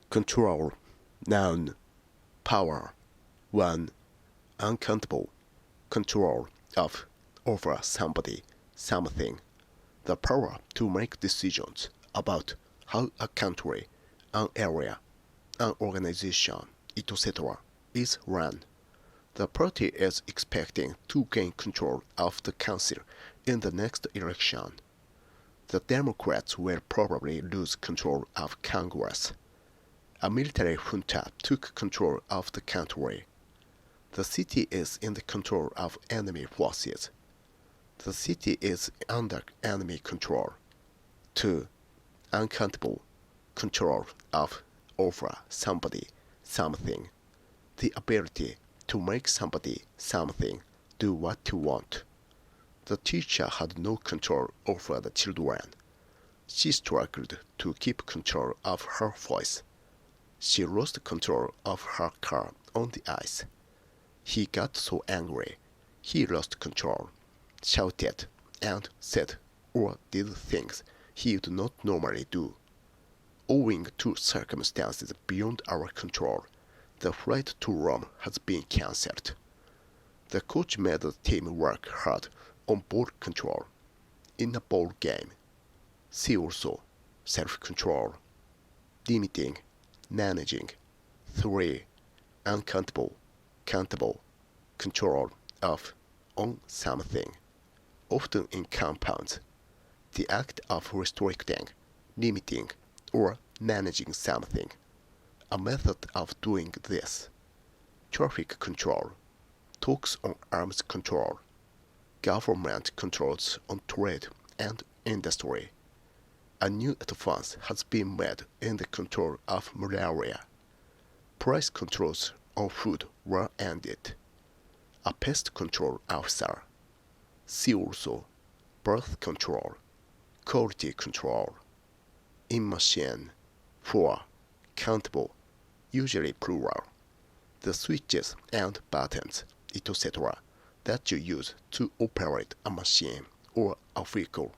Control, noun, power. 1. Uncountable, control of, over somebody, something. The power to make decisions about how a country, an area, an organization, etc. is run. The party is expecting to gain control of the council in the next election. The Democrats will probably lose control of Congress. A military junta took control of the country. The city is in the control of enemy forces. The city is under enemy control. 2. Uncountable, control of, over somebody, something. The ability to make somebody, something, do what you want. The teacher had no control over the children. She struggled to keep control of her voice. She lost control of her car on the ice. He got so angry, he lost control, shouted, and said or did things he would not normally do. Owing to circumstances beyond our control, the flight to Rome has been cancelled. The coach made the team work hard on ball control in a ball game. See also self-control, limiting, managing. 3. Uncountable, countable, control of, on something, often in compounds. The act of restricting, limiting, or managing something. A method of doing this. Traffic control, talks on arms control, government controls on trade and industry. A new advance has been made in the control of malaria. Price controls on food were ended. A pest control officer. See also birth control, quality control. In machine. 4. Countable, usually plural. The switches and buttons, etc. that you use to operate a machine or a vehicle.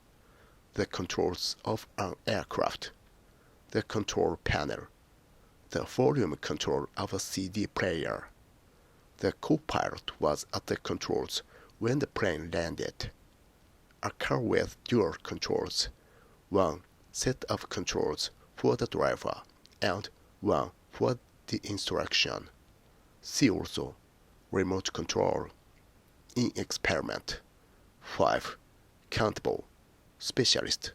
The controls of an aircraft. The control panel. The volume control of a CD player. The co-pilot was at the controls when the plane landed. A car with dual controls. One set of controls for the driver and one for the instruction. See also remote control. In experiment. 5. Countable, specialist.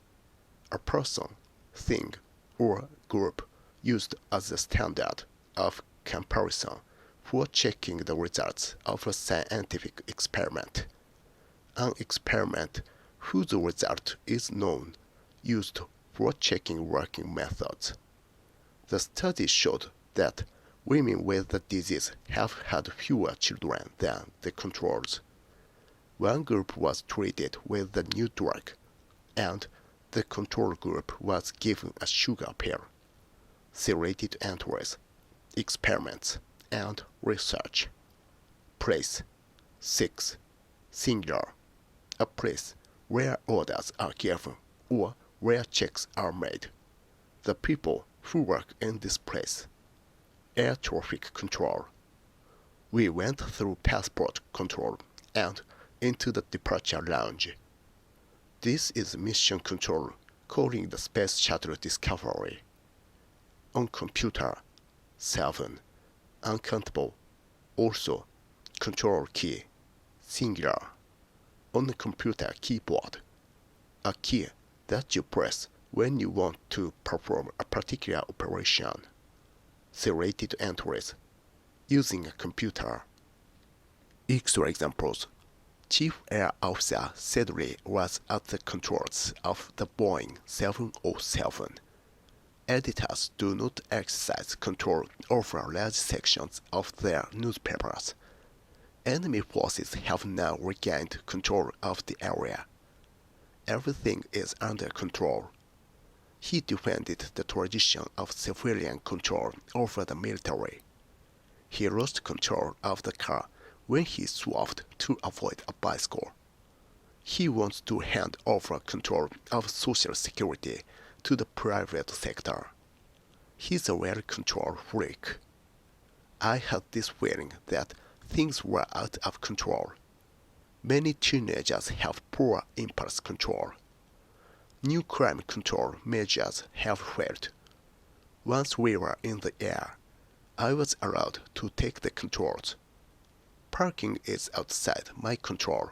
A person, thing, or group used as the standard of comparison for checking the results of a scientific experiment. An experiment whose result is known, used for checking working methods. The study showed that women with the disease have had fewer children than the controls. One group was treated with the new drug, and the control group was given a sugar pill. See related entries, experiments, and research. Place. 6. Singular. A place where orders are given or where checks are made. The people who work in this place. Air traffic control. We went through passport control and into the departure lounge. This is mission control calling the Space Shuttle Discovery. On computer. 7. Uncountable. Also, control key. Singular. On the computer keyboard. A key that you press when you want to perform a particular operation. See related entries. Using a computer. Extra examples. Chief Air Officer Sedley was at the controls of the Boeing 707. Editors do not exercise control over large sections of their newspapers. Enemy forces have now regained control of the area. Everything is under control. He defended the tradition of civilian control over the military. He lost control of the car when he swerved to avoid a bicycle. He wants to hand over control of social security to the private sector. He's a real control freak. I had this feeling that things were out of control. Many teenagers have poor impulse control. New crime control measures have failed. Once we were in the air, I was allowed to take the controls. Parking is outside my control.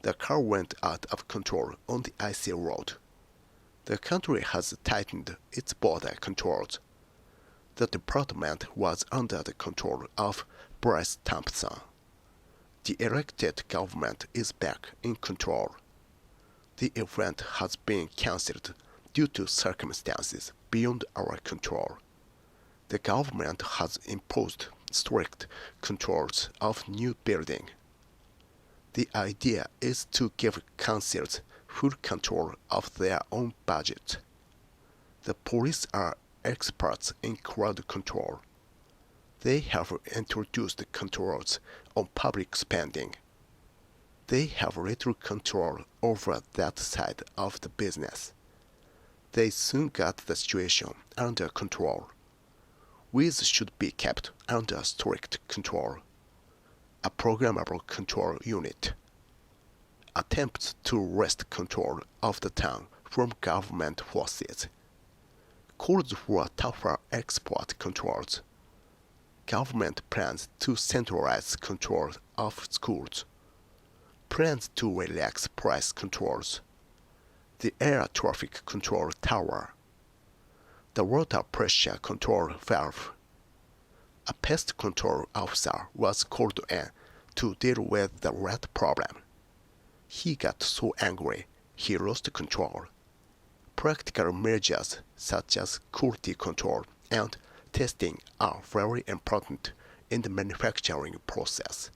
The car went out of control on the icy road. The country has tightened its border controls. The department was under the control of Bryce Thompson. The elected government is back in control. The event has been cancelled due to circumstances beyond our control. The government has imposed strict controls of new building. The idea is to give councils full control of their own budget. The police are experts in crowd control. They have introduced controls on public spending. They have little control over that side of the business. They soon got the situation under control. Weeds should be kept under strict control. A programmable control unit. Attempts to wrest control of the town from government forces. Calls for tougher export controls. Government plans to centralize control of schools. Plans to relax price controls. The air traffic control tower. The water pressure control valve. A pest control officer was called in to deal with the rat problem. He got so angry he lost control. Practical measures such as quality control and testing are very important in the manufacturing process.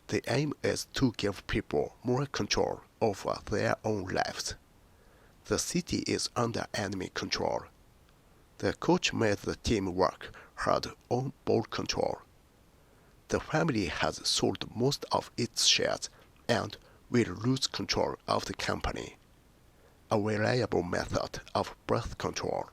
The aim is to give people more control over their own lives. The city is under enemy control. The coach made the team work hard on ball control. The family has sold most of its shares and will lose control of the company. A reliable method of birth control.